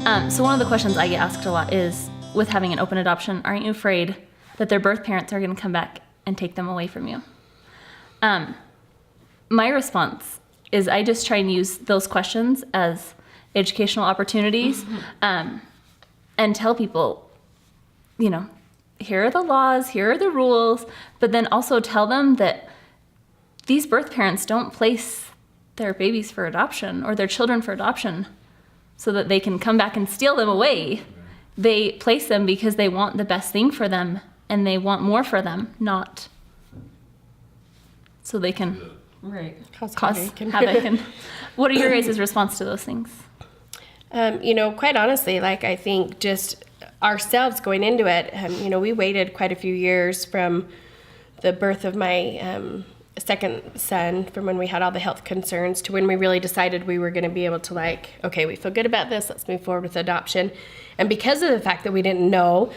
So one of the questions I get asked a lot is, with having an open adoption, aren't you afraid that their birth parents are going to come back and take them away from you? My response is I just try and use those questions as educational opportunities, and tell people, here are the laws, here are the rules, but then also tell them that these birth parents don't place their babies for adoption or their children for adoption so that they can come back and steal them away. They place them because they want the best thing for them and they want more for them, not so they can cause havoc. And what are your guys' response to those things? Quite honestly, I think just ourselves going into it, we waited quite a few years from the birth of my second son, from when we had all the health concerns to when we really decided we were going to be able to okay, we feel good about this, let's move forward with adoption. And because of the fact that we didn't know,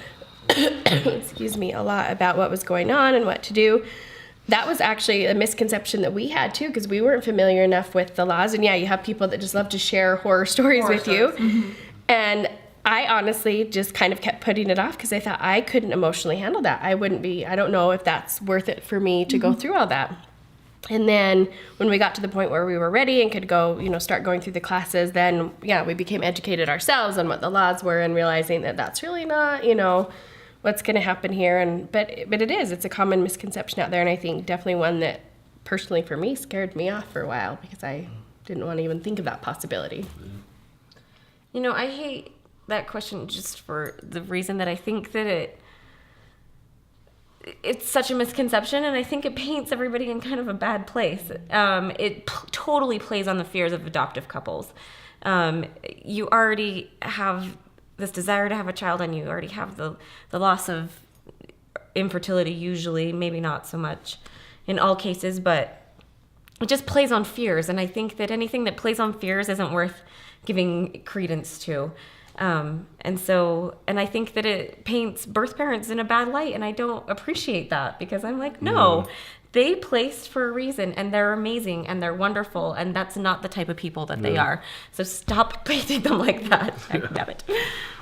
a lot about what was going on and what to do, that was actually a misconception that we had too, because we weren't familiar enough with the laws. And you have people that just love to share horror stories with you. Mm-hmm. And I honestly just kind of kept putting it off because I thought I couldn't emotionally handle that. I don't know if that's worth it for me to go through all that. And then when we got to the point where we were ready and could go, start going through the classes, then we became educated ourselves on what the laws were and realizing that that's really not, what's going to happen here. But it's a common misconception out there. And I think definitely one that personally for me scared me off for a while because I didn't want to even think of that possibility. I hate that question just for the reason that I think that it's such a misconception, and I think it paints everybody in kind of a bad place. It totally plays on the fears of adoptive couples. You already have this desire to have a child, and you already have the loss of infertility usually, maybe not so much in all cases, but it just plays on fears, and I think that anything that plays on fears isn't worth giving credence to. And I think that it paints birth parents in a bad light, and I don't appreciate that because I'm like, no, they placed for a reason, and they're amazing, and they're wonderful, and that's not the type of people that they are. So stop painting them like that. Damn it.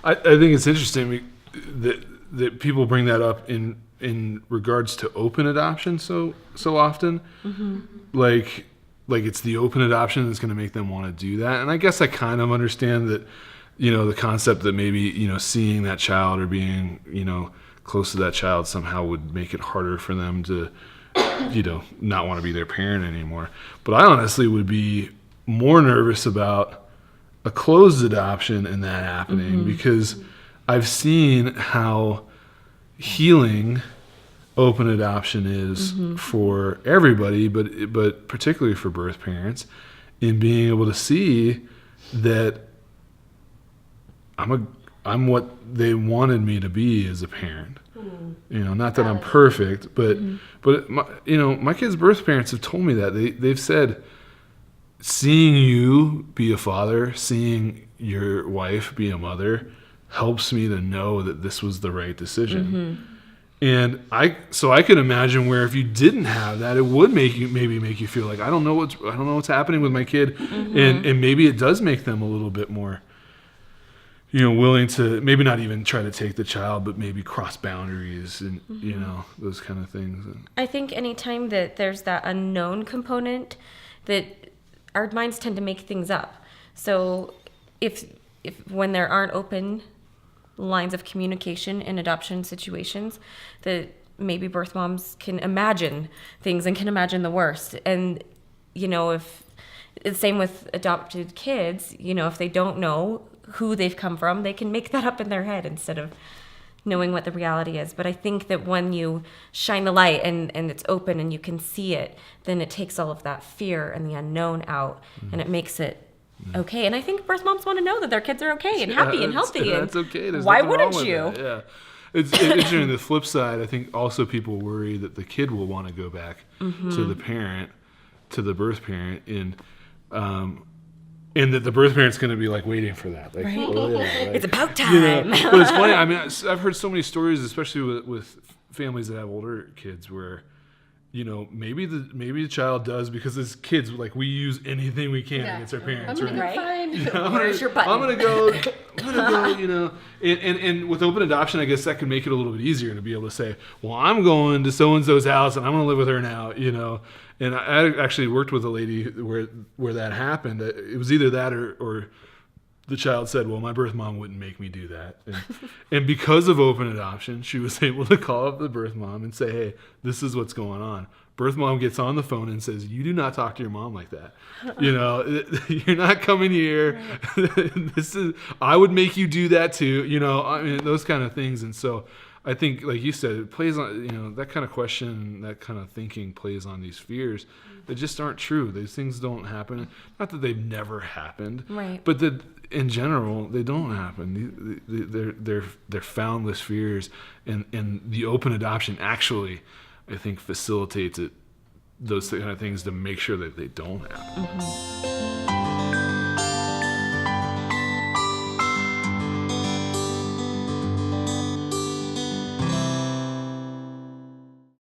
I think it's interesting that people bring that up in regards to open adoption so often. Mm-hmm. Like it's the open adoption that's going to make them want to do that. And I guess I kind of understand that, the concept that maybe, seeing that child or being, close to that child somehow would make it harder for them to, not want to be their parent anymore. But I honestly would be more nervous about a closed adoption and that happening because I've seen how healing open adoption is for everybody, but particularly for birth parents, in being able to see that I'm what they wanted me to be as a parent. Not that I'm perfect, but my kids' birth parents have told me that. They've said, seeing you be a father, seeing your wife be a mother, helps me to know that this was the right decision. And I could imagine where if you didn't have that, it would make you feel like I don't know what's happening with my kid, and maybe it does make them a little bit more, willing to maybe not even try to take the child, but maybe cross boundaries and those kind of things. I think anytime that there's that unknown component, that our minds tend to make things up. So if when there aren't open lines of communication in adoption situations, that maybe birth moms can imagine things and can imagine the worst. And if it's the same with adopted kids, if they don't know who they've come from, they can make that up in their head instead of knowing what the reality is. But I think that when you shine the light and it's open and you can see it, then it takes all of that fear and the unknown out, and it makes it okay. And I think birth moms want to know that their kids are okay and happy and healthy. That's okay. There's why nothing wouldn't wrong with you? that. Yeah. It's interesting. The flip side, I think also people worry that the kid will want to go back to the parent, to the birth parent, and that the birth parent's going to be waiting for that. It's about time. But it's funny. I mean, I've heard so many stories, especially with families that have older kids, where maybe the child does, because as kids, like, we use anything we can against our parents, I'm gonna right? find. Where's your button? I'm gonna go, and with open adoption, I guess that could make it a little bit easier to be able to say, well, I'm going to so-and-so's house and I'm gonna live with her now, and I actually worked with a lady where that happened. It was either that or the child said, well, my birth mom wouldn't make me do that. And because of open adoption, she was able to call up the birth mom and say, hey, this is what's going on. Birth mom gets on the phone and says, you do not talk to your mom like that. You're not coming here. I would make you do that too. Those kind of things. And so I think, like you said, it plays on, that kind of question, that kind of thinking plays on these fears that just aren't true. These things don't happen. Not that they've never happened, Right. but that in general, they don't happen. They're foundless fears, and the open adoption actually, I think, facilitates those kind of things to make sure that they don't happen. Mm-hmm.